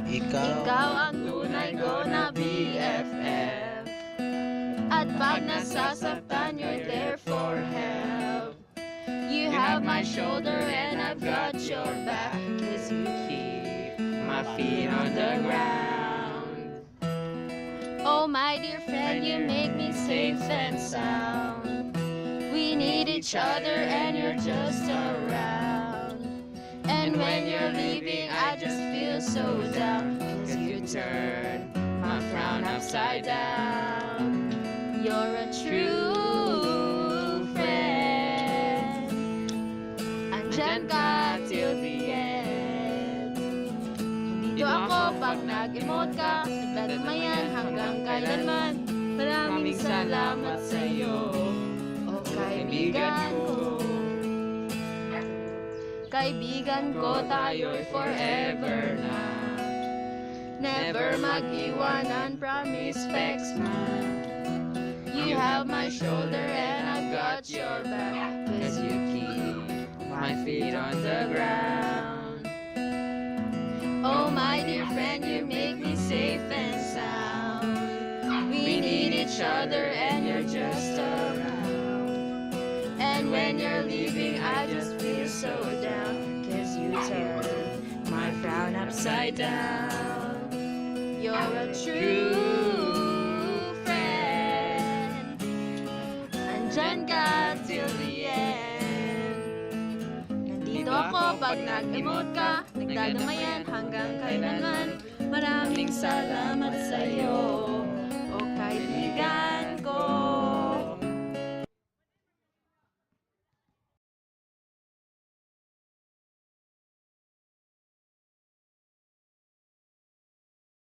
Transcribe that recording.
Ikaw ang tunay ko na BFF. At pag nasasaktan, you're there for help. You have my shoulder and I've got your back, 'cause you keep my feet on the ground. Oh my dear friend, you make me safe and sound. We need each other and you're just around. And when you're leaving, I just feel so down, 'cause you turn my frown upside down. You're a true friend. Andyan ka till the end. Dito ako pag nag-emote ka, nagdadamayan hanggang kailanman. Maraming salamat sa'yo, o kaibigan ko. Kaibigan ko, tayo'y forever na. Never mag-iwanan, promise, Specs man. You have my shoulder and I've got your back, 'cause you keep my feet on the ground. Oh my dear friend, you make me safe and sound. We need each other and you're just around. And when you're leaving, I just feel so down, 'cause you turn my frown upside down. You're a true friend. Andyan ka till the end. Nandito ako pag nag-emote ka, nagdadamayan hanggang kailanman. Maraming salamat sa'yo.